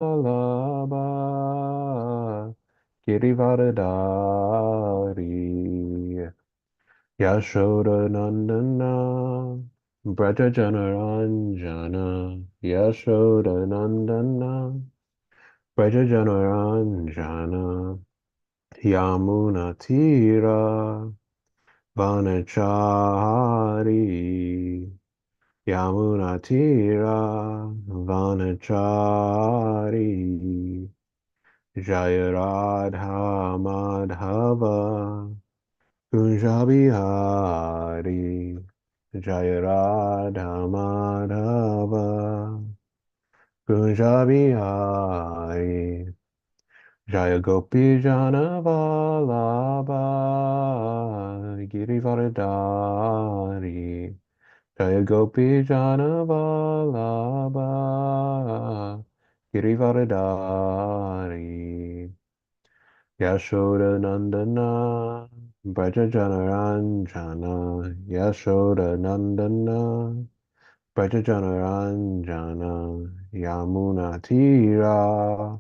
Vallabha Girivardhari Yashoda Nandana Braja Janaranjana Yashoda Nandana Braja Janaranjana Yamuna Tira Vanachari Yamuna Tira Vanachari Jaya Radha Madhava Kunja Bihari Jaya Radha Madhava Kunja Bihari Jaya Gopi Jana Vallabha Girivardhari Jaya Gopi Jana Vallabha Girivardhari Yashoda Nandana Braja Janaranjana Yashoda Nandana Braja Janaranjana Yamuna Tira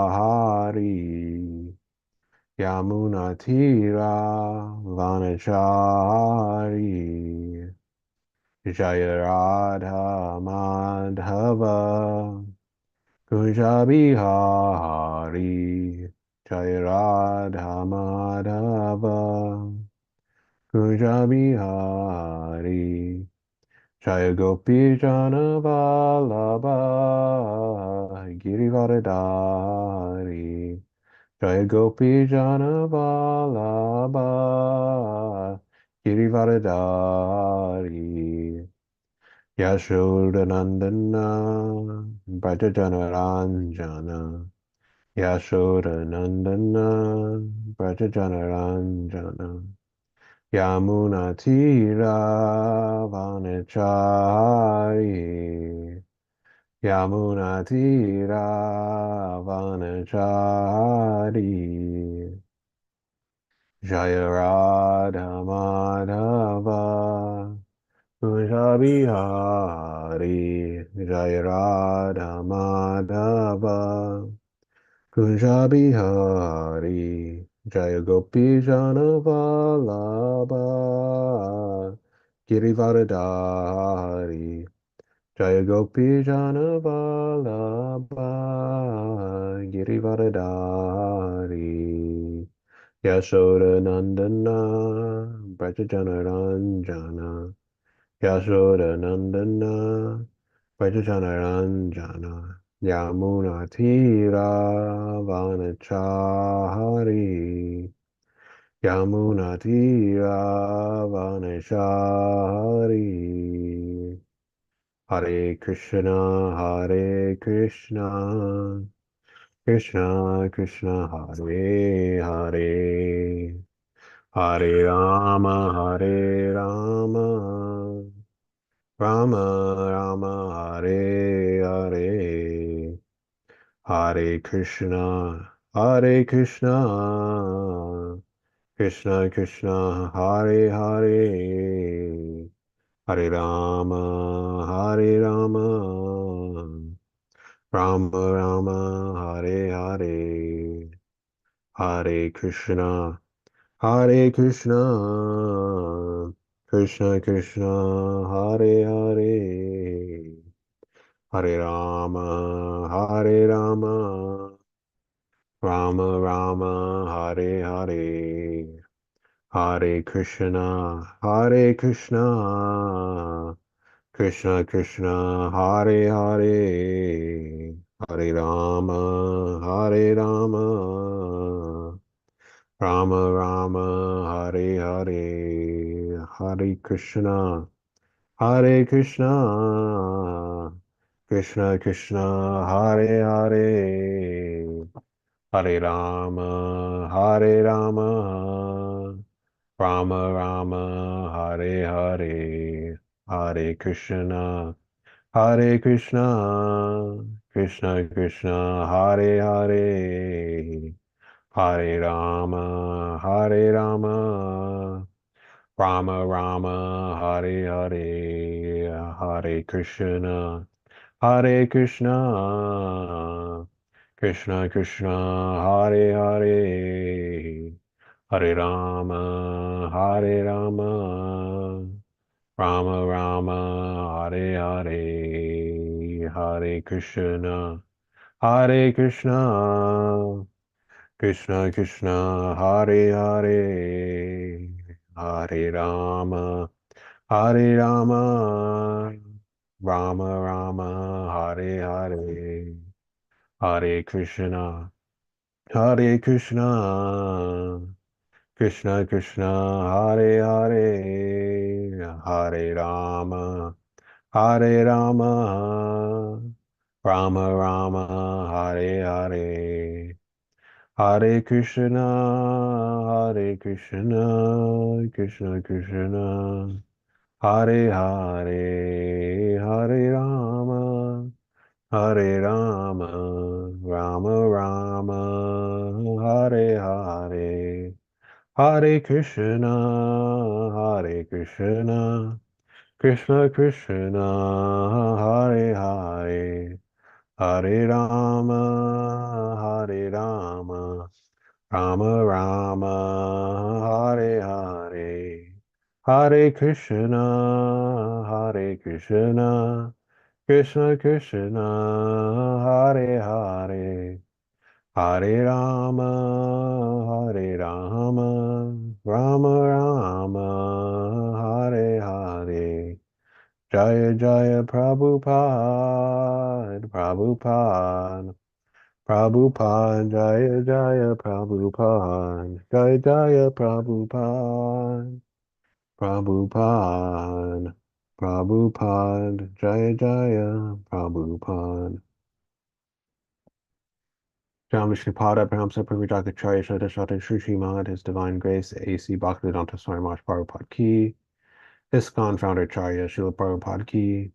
Vanachari Yamuna Tira Vanachari Jaya Radha Madhava Kunja Bihari Jaya Radha Madhava Kunja Bihari Jaya Gopi Jana Vallabha Girivardhari Jaya Gopi Jana Vallabha Girivardhari Yashoda Nandana Braja Janaranjana Yashoda Nandana Braja Janaranjana Yamuna Tira Vanachari Yamuna Tira Vanachari Jaya Radha Madhava Kunja Bihari Jaya Radha Madhava Kunja Bihari Jaya Gopi Jana Vallabha Girivardhari Jaya Gopi Jana Vallabha Girivardhari Yashoda Nandana Braja Janaranjana Yashoda Nandana Braja Janaranjana Yamuna Tira Vanachari Yamuna Tira Vanachari Hare Krishna Hare Krishna Krishna Krishna Hare Hare Hare Rama Hare Rama Rama Rama Hare Hare Hare Krishna Hare Krishna Krishna Krishna Hare Hare Hare Rama Hare Rama Rama Rama Hare Hare Hare Krishna Hare Krishna Krishna Krishna Hare Hare Hare Rama Hare Rama Rama Rama Hare Hare Hare Krishna Hare Krishna Krishna Krishna Hare Hare Hare Rama Hare Rama Rama Rama Hare Hare Hare Krishna Hare Krishna Krishna Krishna Hare Hare Hare Rama Hare Rama Rama Rama Hare Hare Hare Krishna Hare Krishna Krishna Krishna Hare Hare Hare Rama Hare Rama Rama Rama Hare Hare Hare Krishna Hare Krishna, Krishna Krishna, Hare Hare, Hare Rama, Hare Rama, Rama Rama, Hare Hare, Hare Krishna, Hare Krishna, Krishna Krishna, Hare Hare, Hare Rama, Hare Rama, Rama Rama, Hare Hare, Hare Krishna, Hare Krishna, Krishna Krishna, Hare Hare, Hare Rama, Hare Rama, Rama Rama, Hare Hare, Hare Krishna, Hare Krishna, Krishna Krishna, Hare Hare, Hare Rama, Hare Rama, Rama Rama, Hare Hare, Hare Krishna, Hare Krishna, Krishna Krishna, Hare Hare, Hare Rama, Hare Rama, Rama Rama, Hare Hare, Hare Krishna, Hare Krishna, Krishna Krishna, Hare Hare, Hare Rama, Hare Rama, Rama Rama, Hare Hare, Jaya Jaya Prabhupada, Prabhupada, Prabhupada, Jaya Jaya Prabhupada, Jaya Jaya Prabhupada, Prabhupada, Prabhupada, Jaya Jaya Prabhupada. Jam Vishnupada, Prahamsa Purvijaka Shota Shota Srimad, His Divine Grace, A.C. Bhaktivedanta Swami Maharaj Prabhupada Ki, ISKCON Founder Charya Srila Prabhupada Ki,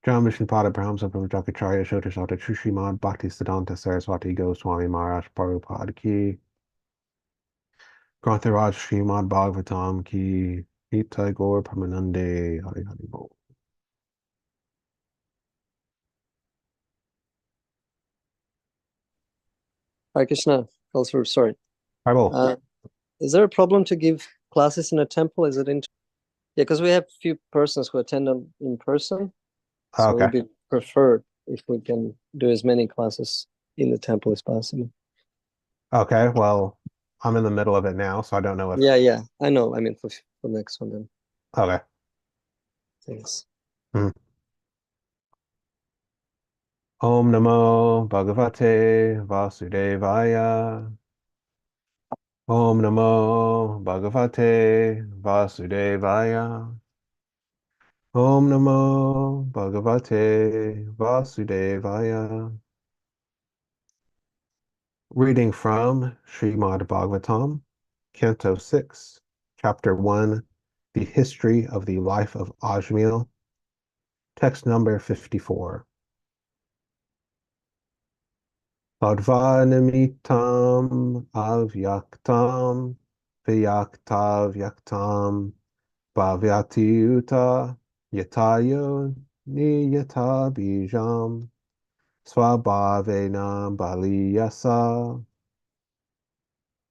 Jam Vishnupada, Prahamsa Purvijaka Shota Shota Srimad, Bhaktisiddhanta Saraswati Goswami Maharaj Prabhupada Ki, Grantaraj Srimad Bhagavatam Ki, Gita Gaur Pramanande, Hari Hari Bol. Hare Krishna. Also, sorry. Hari Bol. Is there a problem to give classes in a temple? Is it in? Yeah, because we have few persons who attend them in person, so it would Okay. be preferred if we can do as many classes in the temple as possible. Okay, well, I'm in the middle of it now, so I don't know if... Yeah, I know. I mean, for the next one then. Okay. Thanks. Om Namo Bhagavate Vasudevaya. Om Namo Bhagavate Vasudevaya. Om Namo Bhagavate Vasudevaya. Reading from Srimad Bhagavatam, Canto 6, Chapter 1, The History of the Life of Ajmil, text number 54. Tadvanamitam avyaktam vyaktavyaktam bhavyatiuta yatayo niyata bijam swabhavena baliyasa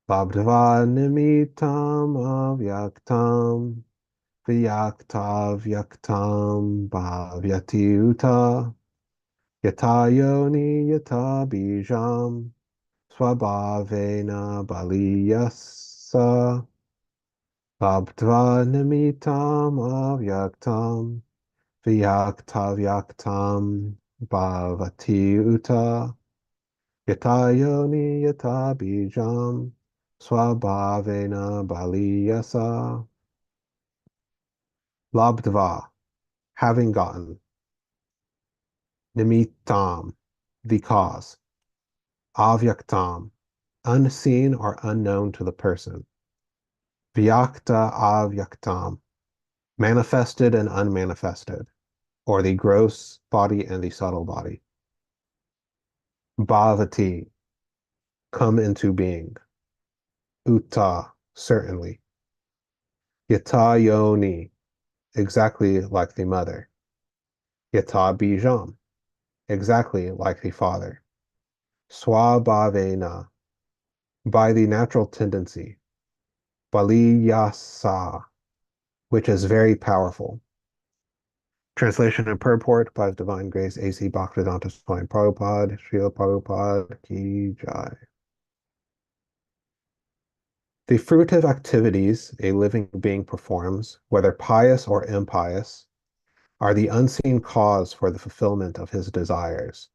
Bhadvanamitam avyaktam vyaktavyaktam bhavyatiuta yatayoni yata bijam swabhavena baliyasa Bhadvanamitam avyaktam vyaktavyaktam bhavati yatayoni yata bijam swabhavena baliyasa. Labdva, having gotten. Nimittam, the cause. Avyaktam, unseen or unknown to the person. Vyakta avyaktam, manifested and unmanifested, or the gross body and the subtle body. Bhavati, come into being. Uta, certainly. Yata yoni, exactly like the mother. Yata bijam, exactly like the Father. Swabhavena, by the natural tendency. Baliyasa, which is very powerful. Translation and purport by His Divine Grace A.C. Bhaktivedanta Swami Prabhupada, Srila Prabhupada Ki Jai. The fruitive activities a living being performs, whether pious or impious, are the unseen cause for the fulfillment of his desires.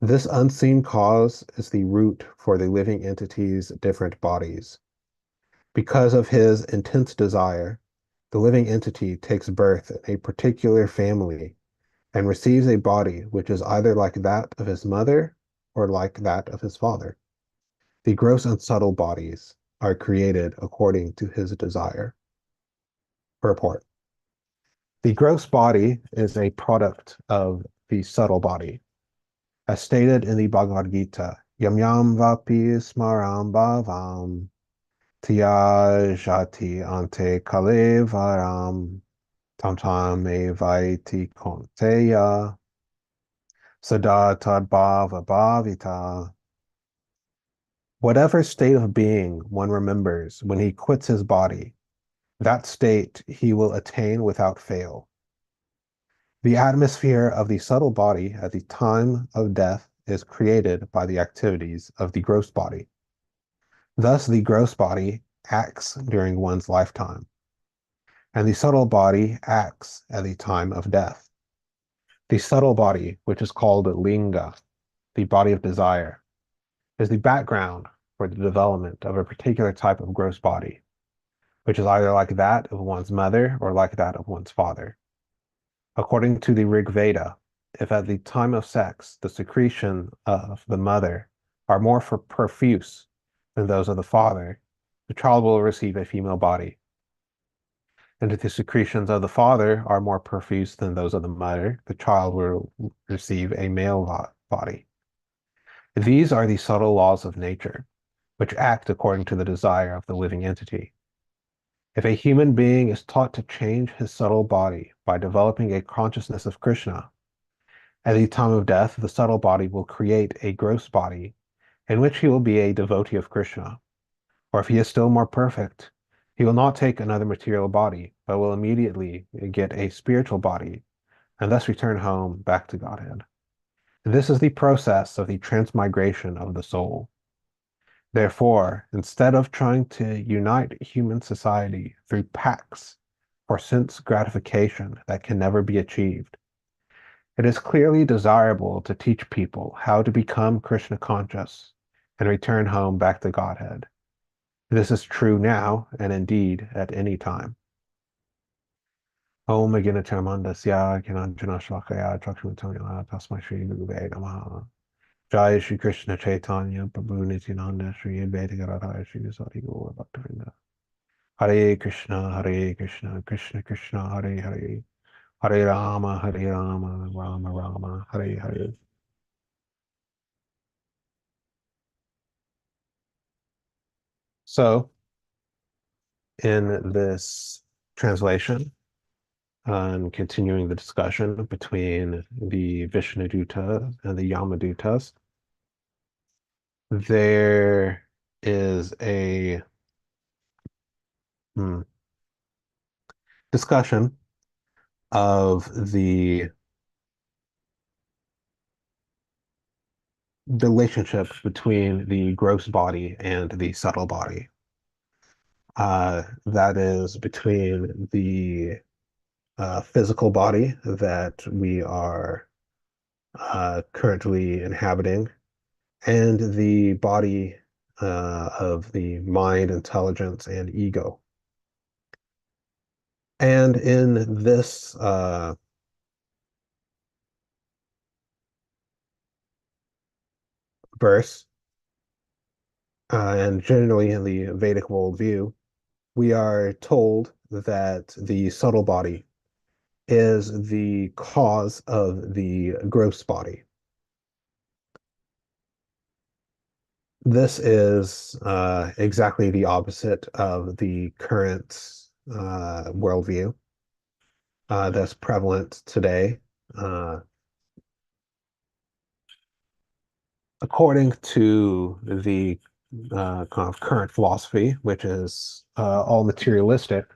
This unseen cause is the root for the living entity's different bodies. Because of his intense desire, the living entity takes birth in a particular family and receives a body which is either like that of his mother or like that of his father. The gross and subtle bodies are created according to his desire. Purport. The gross body is a product of the subtle body. As stated in the Bhagavad Gita, Yam Yam Vapi Smaram Bhavam Tyajati Ante Kalevaram Tam Tam Evaiti Konteya Sada Tad Bhava Bhavita. Whatever state of being one remembers when he quits his body, that state he will attain without fail. The atmosphere of the subtle body at the time of death is created by the activities of the gross body. Thus, the gross body acts during one's lifetime, and the subtle body acts at the time of death. The subtle body, which is called linga, the body of desire, is the background for the development of a particular type of gross body, which is either like that of one's mother or like that of one's father. According to the Rig Veda, if at the time of sex the secretion of the mother are more profuse than those of the father, the child will receive a female body. And if the secretions of the father are more profuse than those of the mother, the child will receive a male body. These are the subtle laws of nature, which act according to the desire of the living entity. If a human being is taught to change his subtle body by developing a consciousness of Krishna, at the time of death, the subtle body will create a gross body in which he will be a devotee of Krishna. Or if he is still more perfect, he will not take another material body, but will immediately get a spiritual body and thus return home back to Godhead. This is the process of the transmigration of the soul. Therefore, instead of trying to unite human society through pacts for sense gratification that can never be achieved, it is clearly desirable to teach people how to become Krishna conscious and return home back to Godhead. This is true now and indeed at any time. Om Aginacharamandasya Kinanjana Shlakaya Chakshmatanya Tasmai Shri Gurave Namaha. Jai Shri Krishna Chaitanya Prabhu Nityananda Shri Advaita Gadadhara Shri Sati Gaura Bhaktivinoda. Hare Krishna, Krishna Krishna, Hare Hare, Hare Rama, Rama Rama, Hare Hare. So, in this translation, and continuing the discussion between the Vishnuduta and the Yamadutas, there is a discussion of the relationship between the gross body and the subtle body. That is between the physical body that we are currently inhabiting and the body of the mind, intelligence, and ego. And in this verse, and generally in the Vedic worldview, we are told that the subtle body is the cause of the gross body. This is exactly the opposite of the current worldview that's prevalent today. according to the kind of current philosophy, which is all materialistic,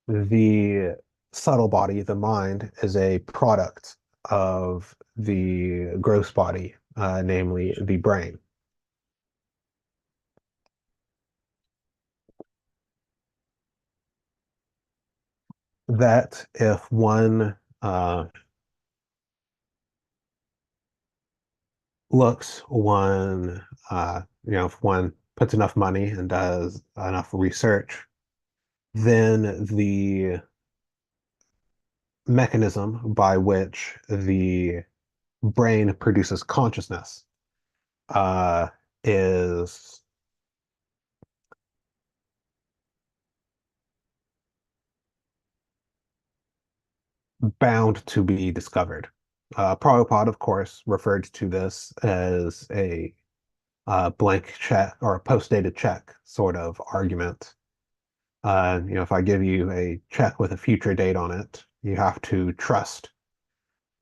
the subtle body, the mind, is a product of the gross body, namely the brain. That if one looks, one if one puts enough money and does enough research, then the mechanism by which the brain produces consciousness uh, is bound to be discovered. Prabhupada, of course, referred to this as a blank check or a post-dated check sort of argument. If I give you a check with a future date on it, you have to trust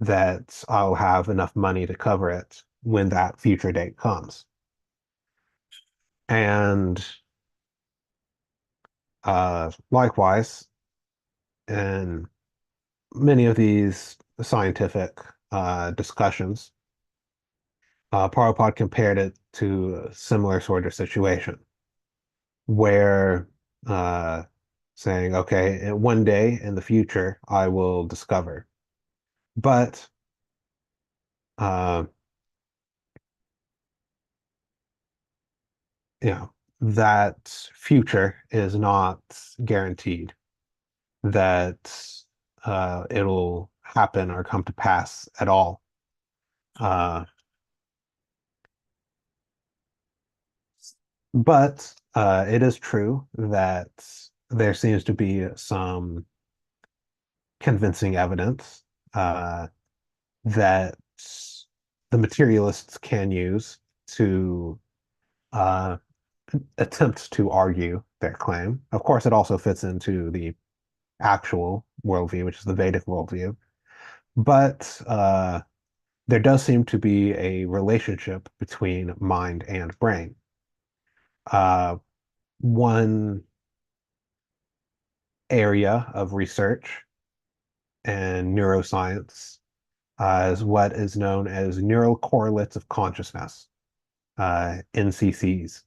that I'll have enough money to cover it when that future date comes. And likewise, in many of these scientific discussions, Prabhupada compared it to a similar sort of situation where uh, saying, okay, one day in the future, I will discover. But uh, you know, that future is not guaranteed that it'll happen or come to pass at all. Uh, but it is true that there seems to be some convincing evidence that the materialists can use to uh, attempt to argue their claim. Of course, it also fits into the actual worldview, which is the Vedic worldview. But there does seem to be a relationship between mind and brain. Uh, one area of research and neuroscience is what is known as neural correlates of consciousness, NCCs.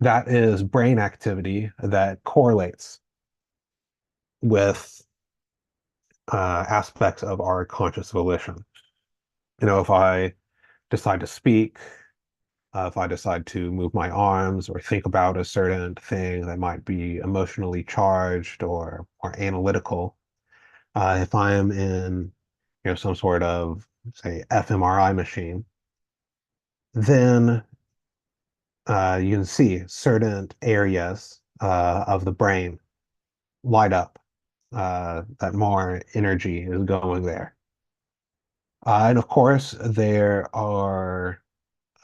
That is brain activity that correlates with aspects of our conscious volition. If I decide to speak, if I decide to move my arms or think about a certain thing that might be emotionally charged or analytical, if I am in some sort of say fMRI machine, then you can see certain areas of the brain light up, that more energy is going there. And of course, there are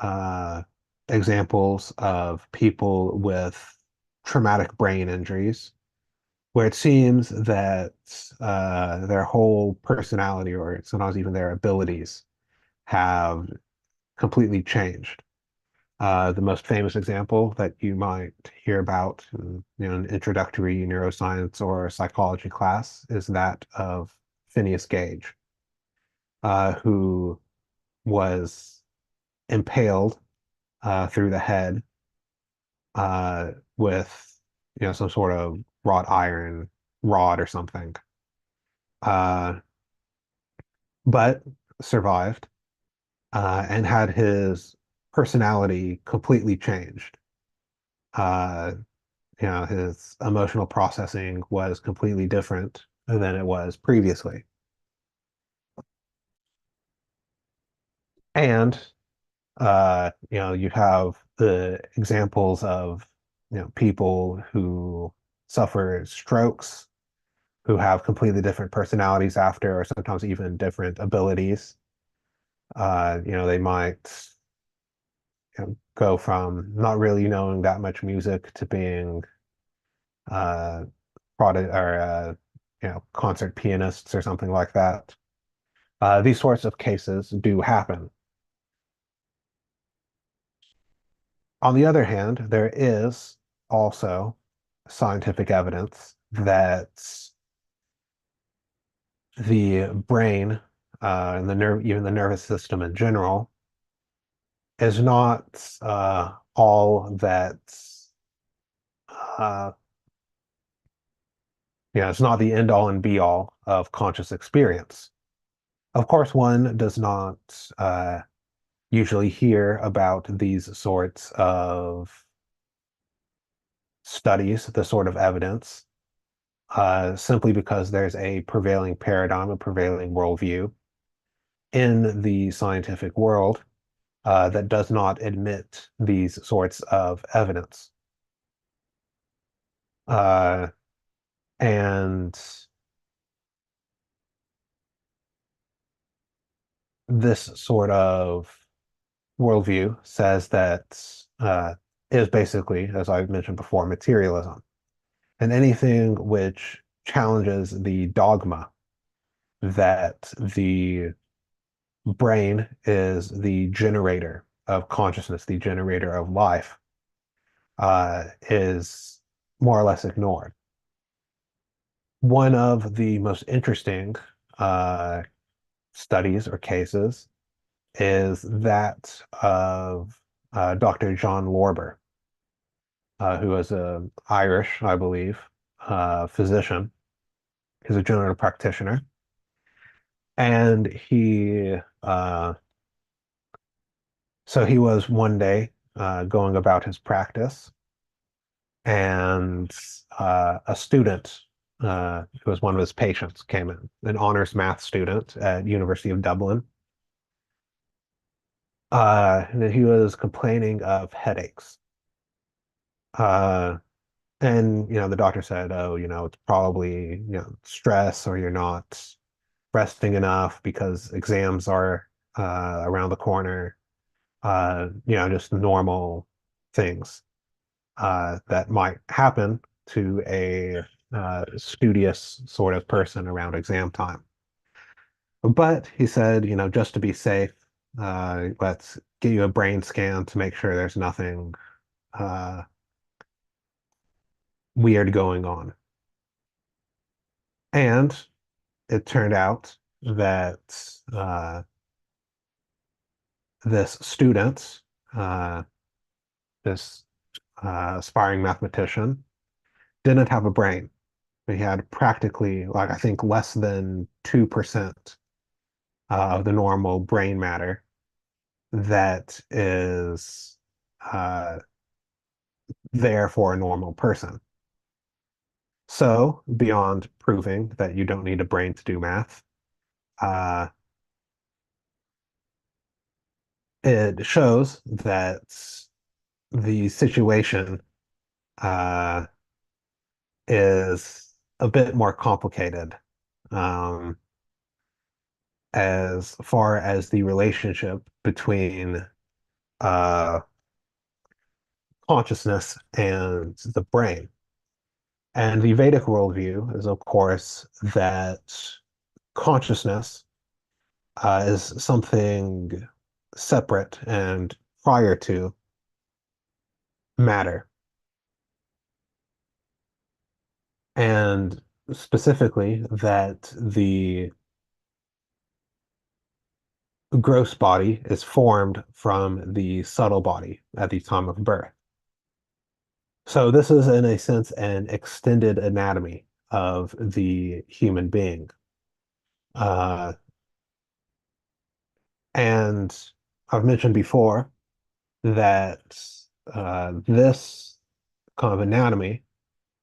uh, examples of people with traumatic brain injuries where it seems that their whole personality or sometimes even their abilities have completely changed. The most famous example that you might hear about in an introductory neuroscience or psychology class is that of Phineas Gage, who was impaled through the head with some sort of wrought iron rod or something, uh, but survived and had his personality completely changed. Uh, his emotional processing was completely different than it was previously. And you have the examples of people who suffer strokes, who have completely different personalities after, or sometimes even different abilities. They might go from not really knowing that much music to being uh, product or concert pianists or something like that. These sorts of cases do happen. On the other hand, there is also scientific evidence that the brain and even the nervous system in general, is not all that uh, it's not the end all and be all of conscious experience. Of course, one does not usually hear about these sorts of studies, the sort of evidence, simply because there's a prevailing paradigm, a prevailing worldview in the scientific world that does not admit these sorts of evidence. Uh, and this sort of worldview says that is basically, as I mentioned before, materialism. And anything which challenges the dogma that the brain is the generator of consciousness, the generator of life, is more or less ignored. One of the most interesting uh, studies or cases is that of Dr. John Lorber, who is an Irish, I believe, physician. He's a general practitioner. And so he was one day going about his practice, and a student who was one of his patients came in, an honors math student at University of Dublin. And he was complaining of headaches. Uh, and the doctor said, "Oh, it's probably stress, or you're not resting enough because exams are around the corner. Just normal things that might happen to a studious sort of person around exam time." But he said, just to be safe, let's get you a brain scan to make sure there's nothing uh, weird going on. And it turned out that this student, uh, this aspiring mathematician, didn't have a brain. He had practically, like, I think, less than 2% of the normal brain matter that is uh, there for a normal person. So, beyond proving that you don't need a brain to do math, uh, it shows that the situation uh, is a bit more complicated um, as far as the relationship between uh, consciousness and the brain. And the Vedic worldview is, of course, that consciousness is something separate and prior to matter. And specifically, that the gross body is formed from the subtle body at the time of birth. So this is, in a sense, an extended anatomy of the human being. Uh, and I've mentioned before that this kind of anatomy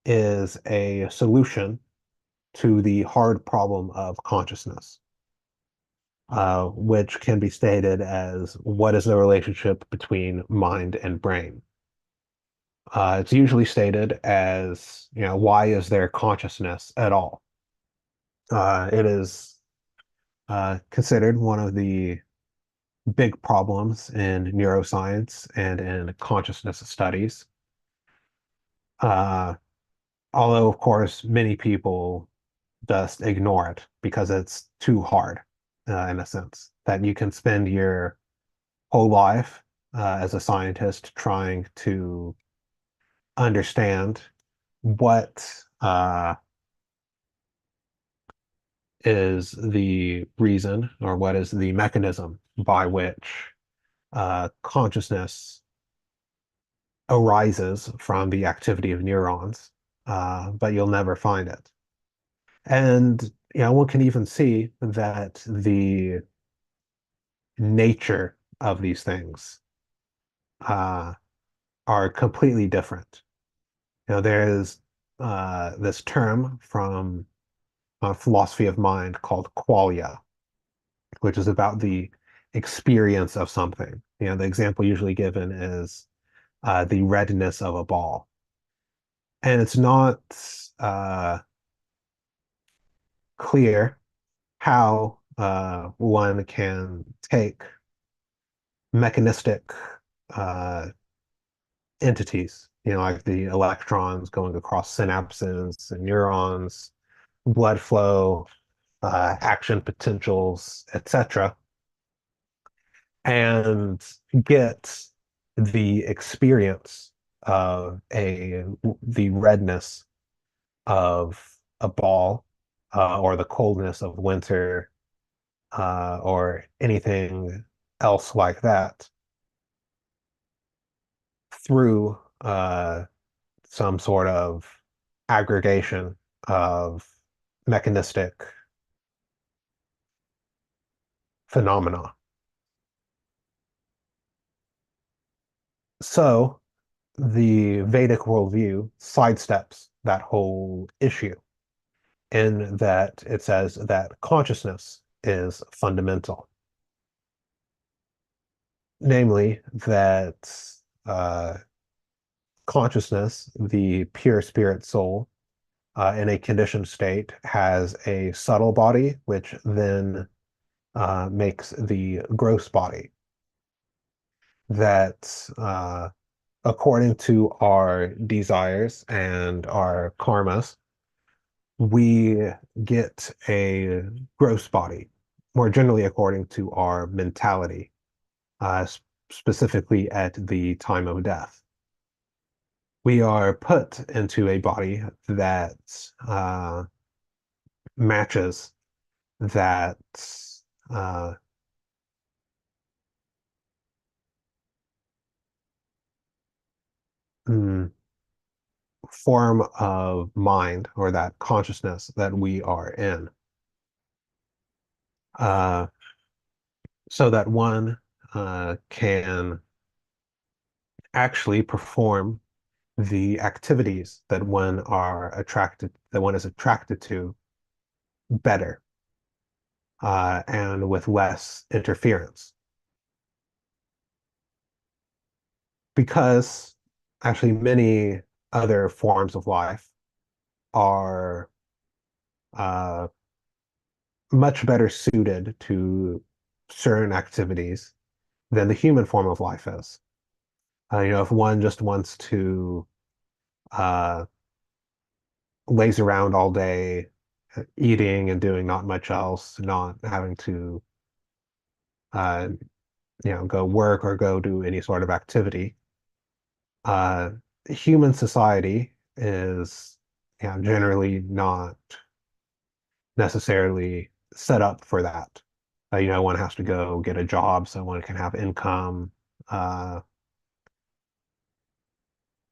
is a solution to the hard problem of consciousness, which can be stated as what is the relationship between mind and brain. It's usually stated as, why is there consciousness at all? It is considered one of the big problems in neuroscience and in consciousness studies. Uh, Although, of course, many people just ignore it because it's too hard, in a sense, that you can spend your whole life as a scientist trying to understand what is the reason or what is the mechanism by which consciousness arises from the activity of neurons, but you'll never find it. And one can even see that the nature of these things uh, are completely different. There's this term from philosophy of mind called qualia, which is about the experience of something. The example usually given is the redness of a ball. And it's not clear how one can take mechanistic uh, entities, like the electrons going across synapses and neurons, blood flow, action potentials, etc., and get the experience of the redness of a ball, or the coldness of winter, or anything else like that through some sort of aggregation of mechanistic phenomena. So the Vedic worldview sidesteps that whole issue in that it says that consciousness is fundamental. Namely, that uh, consciousness, the pure spirit soul, in a conditioned state, has a subtle body, which then makes the gross body. That according to our desires and our karmas, we get a gross body, more generally according to our mentality, uh, specifically at the time of death. We are put into a body that matches that uh, mm, form of mind or that consciousness that we are in, uh, so that one can actually perform the activities that one is attracted to better, and with less interference. Because actually many other forms of life are uh, much better suited to certain activities than the human form of life is. If one just wants to uh, laze around all day, eating and doing not much else, not having to uh, go work or go do any sort of activity. Uh, Human society is, generally not necessarily set up for that. One has to go get a job so one can have income, uh,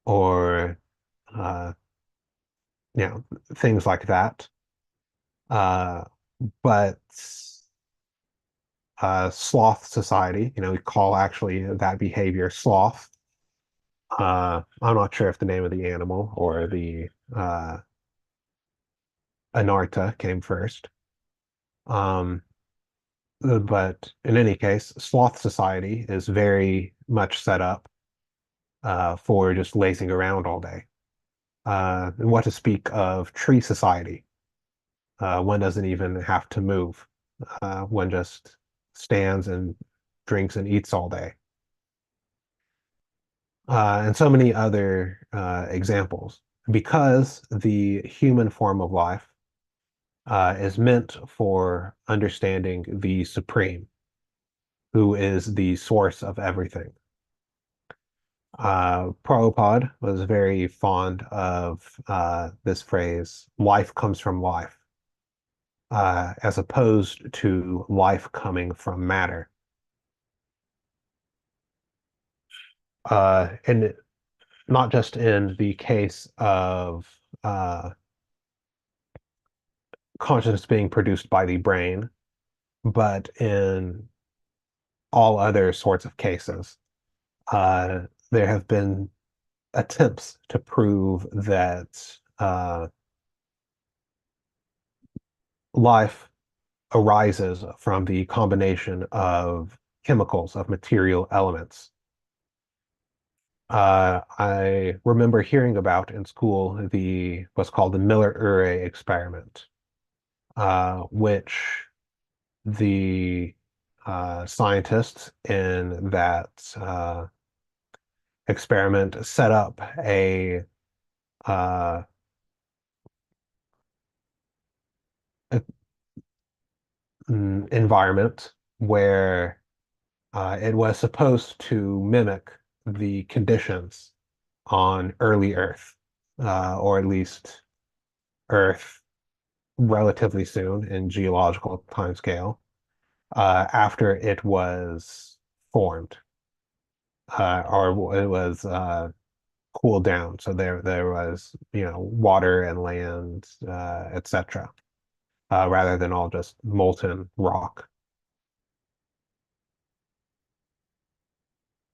or uh, you know, things like that. But sloth society, we call actually that behavior sloth. I'm not sure if the name of the animal or the anarta came first. Um, but in any case, sloth society is very much set up for just lazing around all day. And what to speak of tree society? One doesn't even have to move. One just stands and drinks and eats all day. And so many other examples. Because the human form of life is meant for understanding the Supreme, who is the source of everything. Prabhupada was very fond of this phrase, life comes from life, as opposed to life coming from matter. And not just in the case of consciousness being produced by the brain, but in all other sorts of cases. There have been attempts to prove that life arises from the combination of chemicals, of material elements. I remember hearing about in school the what's called the Miller-Urey experiment, which the scientists in that experiment set up uh, a environment where it was supposed to mimic the conditions on early Earth, or at least Earth relatively soon in geological timescale, after it was formed, or it was cooled down. So there was, water and land, etc., rather than all just molten rock.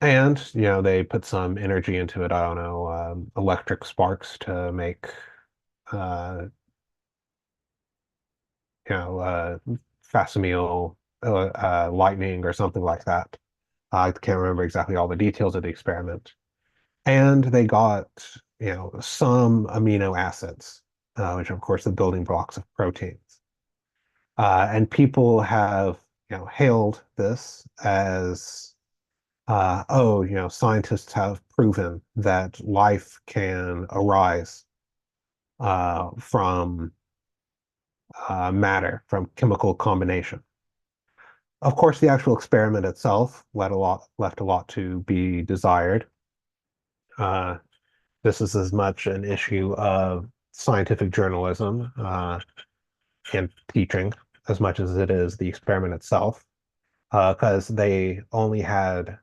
And, they put some energy into it. I don't know, electric sparks to make, uh, facsimile lightning or something like that. I can't remember exactly all the details of the experiment. And they got, some amino acids, which are, of course, the building blocks of proteins. And people have, hailed this as, oh, scientists have proven that life can arise from matter, from chemical combination. Of course, the actual experiment itself left a lot to be desired. Uh, this is as much an issue of scientific journalism and teaching as much as it is the experiment itself, because they only had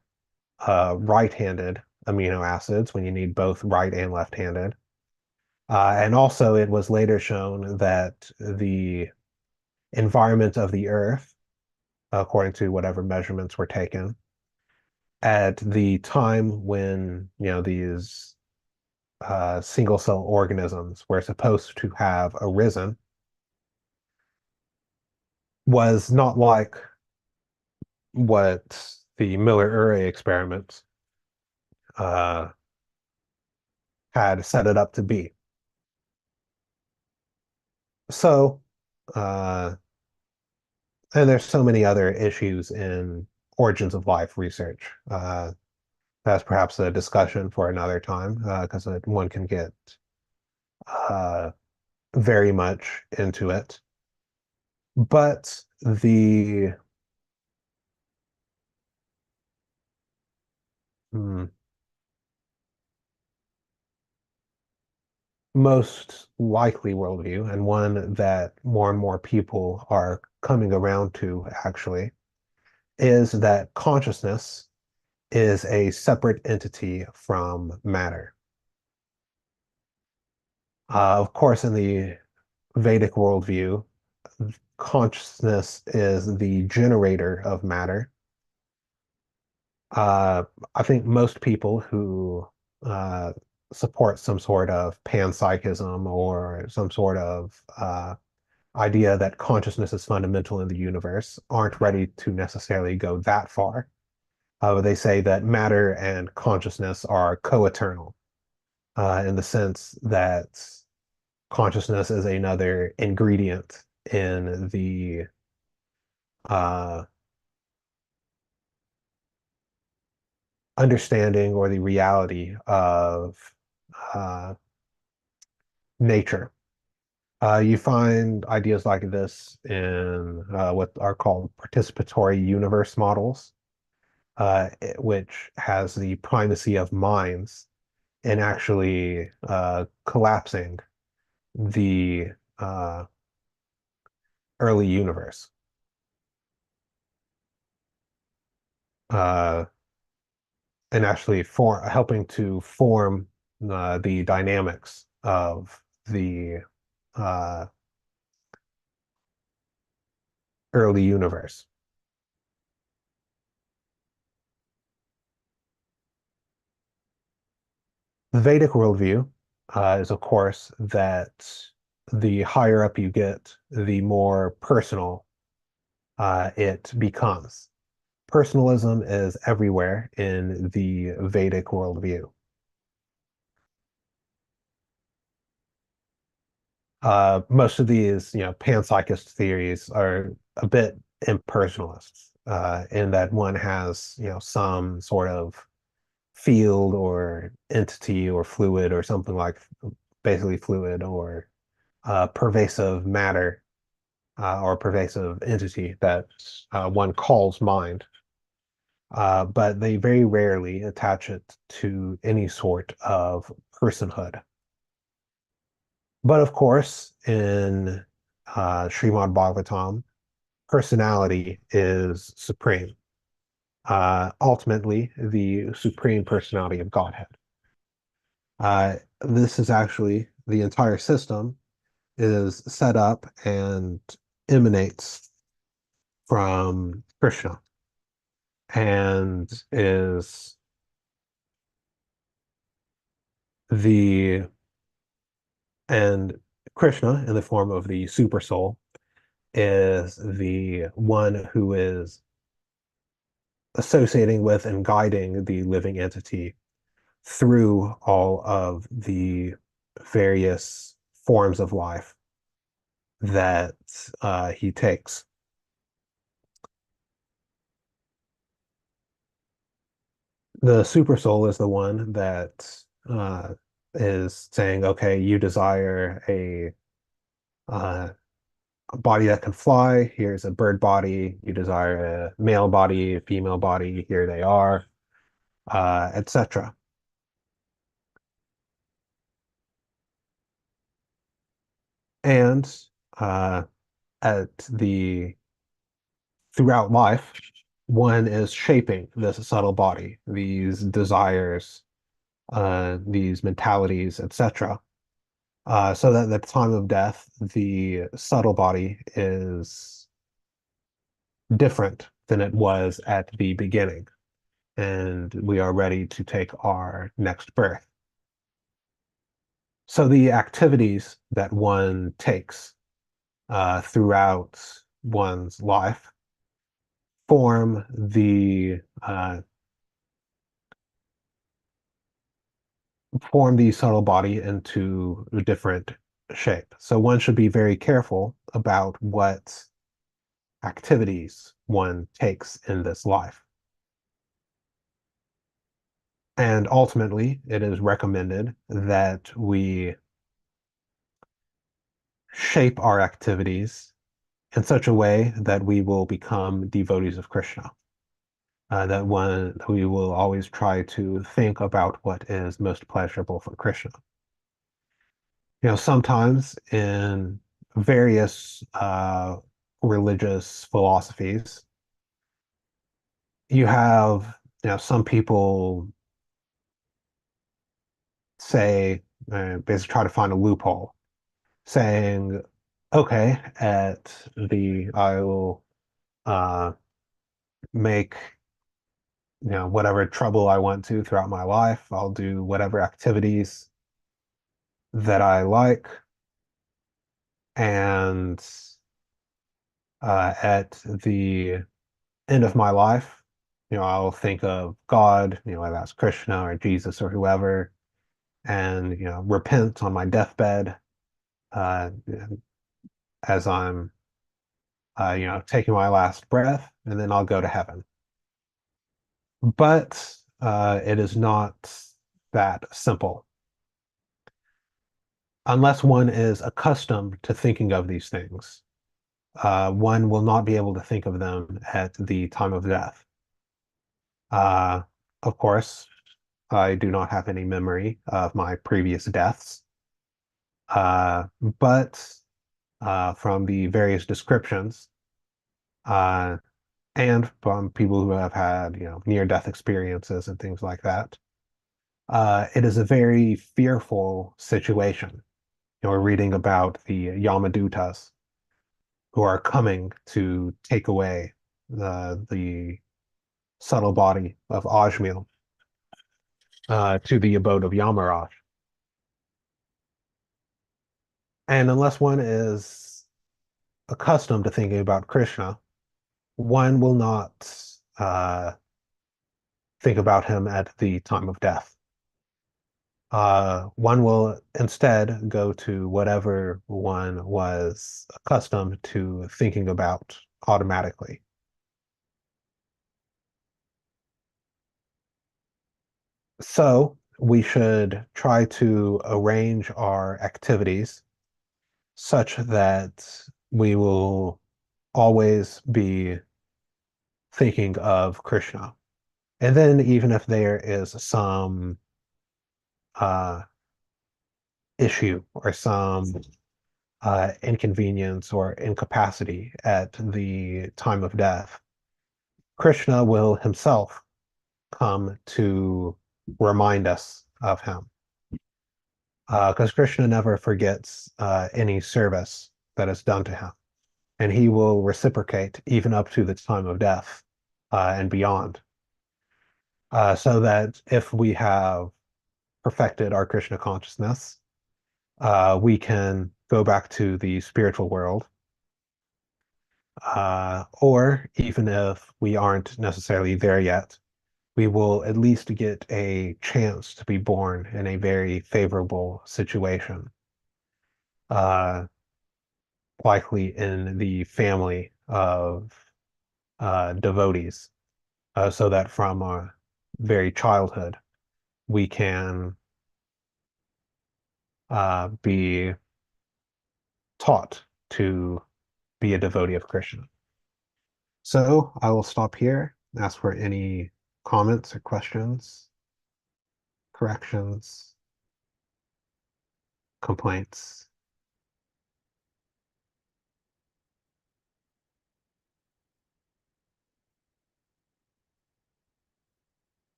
right-handed amino acids when you need both right and left-handed. And also, it was later shown that the environment of the Earth, according to whatever measurements were taken, at the time when these single cell organisms were supposed to have arisen, was not like what the Miller-Urey experiments uh, had set it up to be. So, uh, and there's so many other issues in origins of life research. That's perhaps a discussion for another time, because one can get uh, very much into it. But the hmm, most likely worldview, and one that more and more people are coming around to actually, is that consciousness is a separate entity from matter. Of course, in the Vedic worldview, consciousness is the generator of matter. Uh, I think most people who uh, support some sort of panpsychism or some sort of idea that consciousness is fundamental in the universe aren't ready to necessarily go that far. They say that matter and consciousness are co-eternal, in the sense that consciousness is another ingredient in the uh, understanding or the reality of uh, nature. You find ideas like this in what are called participatory universe models, which has the primacy of minds in actually collapsing the early universe. Uh, and actually helping to form the dynamics of the uh, early universe. The Vedic worldview is, of course, that the higher up you get, the more personal it becomes. Personalism is everywhere in the Vedic worldview. Most of these, panpsychist theories are a bit impersonalists, in that one has, some sort of field or entity or fluid or something like basically fluid or pervasive matter or pervasive entity that one calls mind. But they very rarely attach it to any sort of personhood. But of course, in Srimad Bhagavatam, personality is supreme. Ultimately, the supreme personality of Godhead. This is actually the entire system is set up and emanates from Krishna and is the and Krishna in the form of the super soul is the one who is associating with and guiding the living entity through all of the various forms of life that he takes. The super soul is the one that is saying, okay, you desire uh, a body that can fly. Here's a bird body. You desire a male body, a female body. Here they are, etc. And uh, at the throughout life, one is shaping this subtle body, these desires, these mentalities, etc. So that at the time of death, the subtle body is different than it was at the beginning, and we are ready to take our next birth. So the activities that one takes throughout one's life form the subtle body into a different shape. So one should be very careful about what activities one takes in this life. And ultimately, it is recommended that we shape our activities in such a way that we will become devotees of Krishna. That we will always try to think about what is most pleasurable for Krishna. Sometimes in various religious philosophies, you have, some people say, basically try to find a loophole, saying, okay, I will uh, make, whatever trouble I want to throughout my life. I'll do whatever activities that I like. And at the end of my life, I'll think of God, whether that's Krishna or Jesus or whoever, and, repent on my deathbed uh, as I'm, taking my last breath, and then I'll go to heaven. But it is not that simple. Unless one is accustomed to thinking of these things, one will not be able to think of them at the time of death. Uh, of course, I do not have any memory of my previous deaths, but from the various descriptions uh, and from people who have had, near-death experiences and things like that, it is a very fearful situation. We're reading about the Yamadutas who are coming to take away the subtle body of Ajmil to the abode of Yamaraj. And unless one is accustomed to thinking about Krishna, one will not think about him at the time of death. One will instead go to whatever one was accustomed to thinking about automatically. So we should try to arrange our activities such that we will always be thinking of Krishna. And then even if there is some uh, issue or some inconvenience or incapacity at the time of death, Krishna will himself come to remind us of him. Because Krishna never forgets any service that is done to him, and he will reciprocate even up to the time of death and beyond. So that if we have perfected our Krishna consciousness, we can go back to the spiritual world. Or even if we aren't necessarily there yet, we will at least get a chance to be born in a very favorable situation, uh, likely in the family of devotees, so that from our very childhood, we can be taught to be a devotee of Krishna. So I will stop here, ask for any comments or questions, corrections, complaints.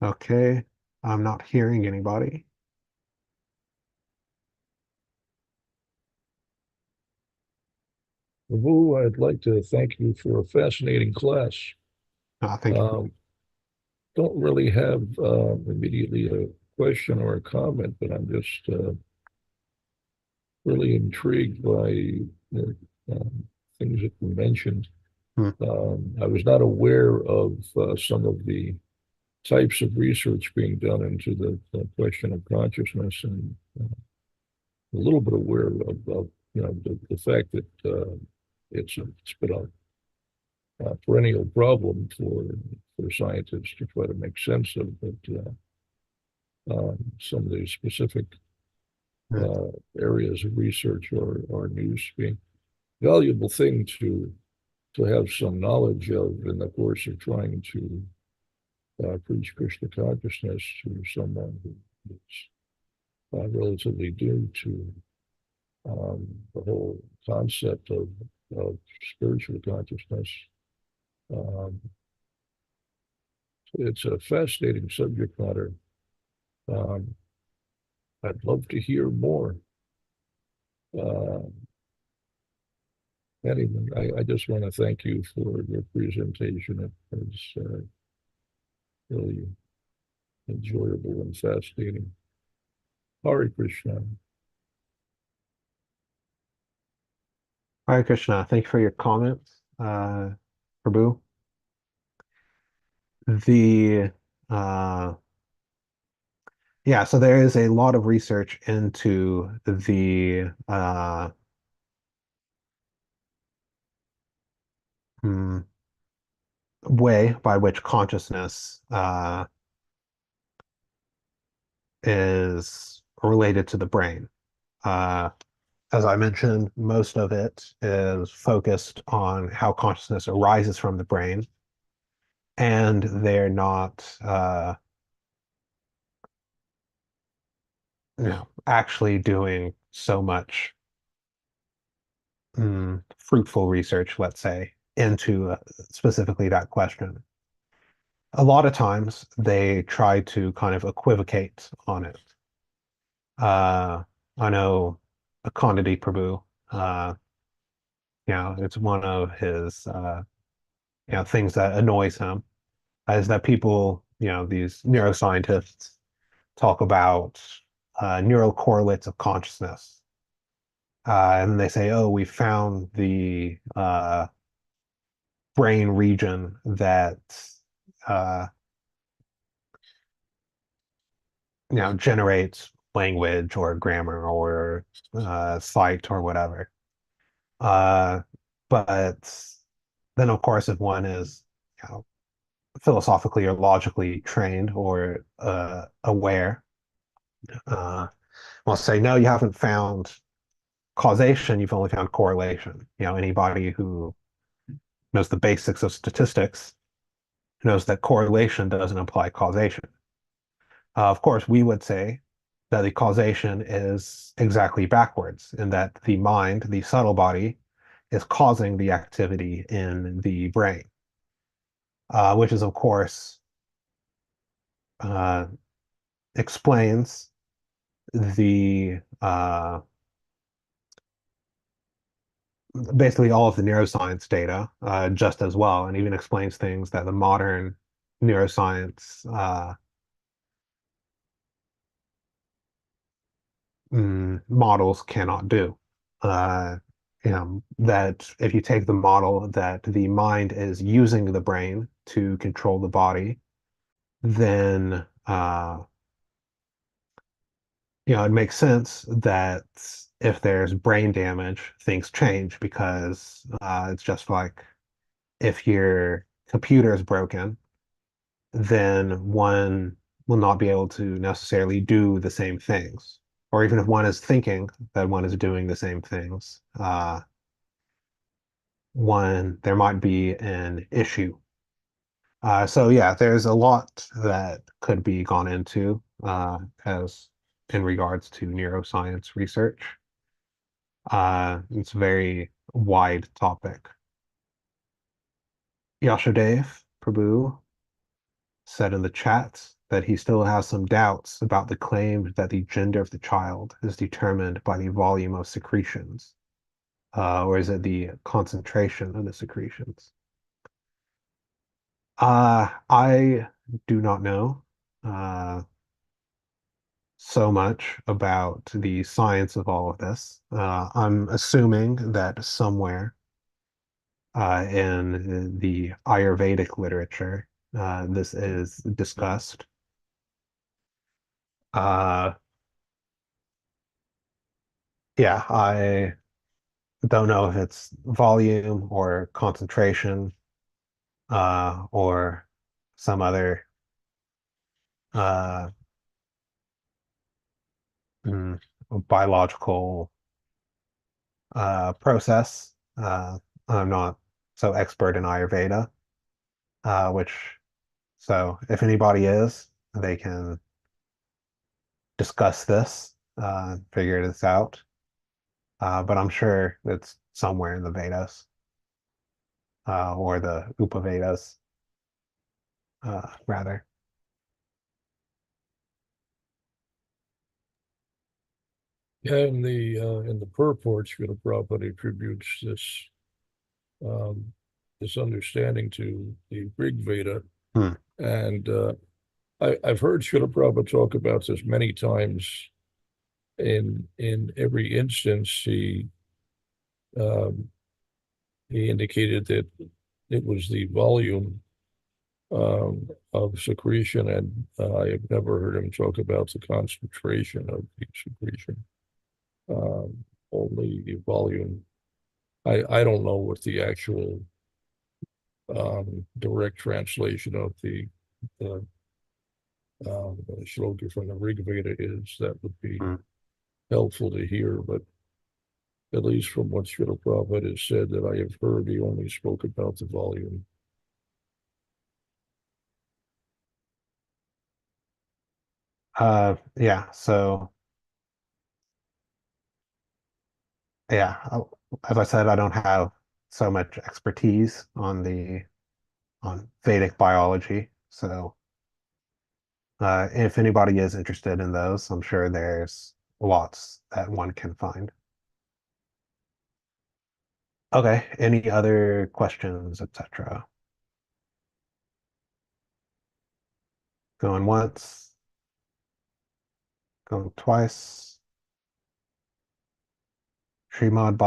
Okay, I'm not hearing anybody. Prabhu, I'd like to thank you for a fascinating class. Thank you. Um, don't really have immediately a question or a comment, but I'm just really intrigued by the things that you mentioned. Hmm. I was not aware of some of the types of research being done into the question of consciousness, and a little bit aware of the fact that it's been a perennial problem for scientists to try to make sense of, but some of these specific Hmm. areas of research or news being valuable thing to have some knowledge of in the course of trying to preach Krishna consciousness to someone who is relatively new to the whole concept of spiritual consciousness. Um, it's a fascinating subject matter. Um, I'd love to hear more. Uh, anyway, I just want to thank you for your presentation. It was really enjoyable and fascinating. Hare Krishna. Hare Krishna, thank you for your comments, Prabhu. The Yeah, so there is a lot of research into the hmm, way by which consciousness is related to the brain. As I mentioned, most of it is focused on how consciousness arises from the brain, and they're not actually doing so much fruitful research, let's say, into specifically that question. A lot of times they try to kind of equivocate on it. I know Kondadi Prabhu, it's one of his things that annoys him is that people, these neuroscientists talk about neural correlates of consciousness. And they say, oh, we found the brain region that uh, generates language or grammar or sight or whatever. But then, of course, if one is philosophically or logically trained or aware, will say, no, you haven't found causation, you've only found correlation. Anybody who knows the basics of statistics knows that correlation doesn't imply causation. Of course, we would say that the causation is exactly backwards, in that the mind, the subtle body, is causing the activity in the brain, which is, of course, explains the basically all of the neuroscience data just as well, and even explains things that the modern neuroscience models cannot do. That if you take the model that the mind is using the brain to control the body, then it makes sense that if there's brain damage, things change because it's just like if your computer is broken, then one will not be able to necessarily do the same things. Or even if one is thinking that one is doing the same things, there might be an issue. So yeah, there's a lot that could be gone into as in regards to neuroscience research. It's a very wide topic. Yashadev Prabhu said in the chat that he still has some doubts about the claim that the gender of the child is determined by the volume of secretions, or is it the concentration of the secretions? I do not know so much about the science of all of this. I'm assuming that somewhere in the Ayurvedic literature, this is discussed. Yeah, I don't know if it's volume or concentration or some other uh, mm, biological process. I'm not so expert in Ayurveda, which, so if anybody is, they can discuss this, figure this out. But I'm sure it's somewhere in the Vedas or the Upavedas, rather. Yeah, in the purport, Srila Prabhupada attributes um, this understanding to the Rig Veda, and I've heard Srila Prabhupada talk about this many times. In every instance, um, he indicated that it was the volume of secretion, and I have never heard him talk about the concentration of the secretion. Only the volume. I don't know what the actual direct translation of the shloka from the Rig Veda is, that would be helpful to hear. But at least from what Srila Prabhupada has said that I have heard, he only spoke about the volume. Yeah, so yeah, as I said, I don't have so much expertise on Vedic biology. So if anybody is interested in those, I'm sure there's lots that one can find. Okay, any other questions, etc.? Going once, going twice. Srimad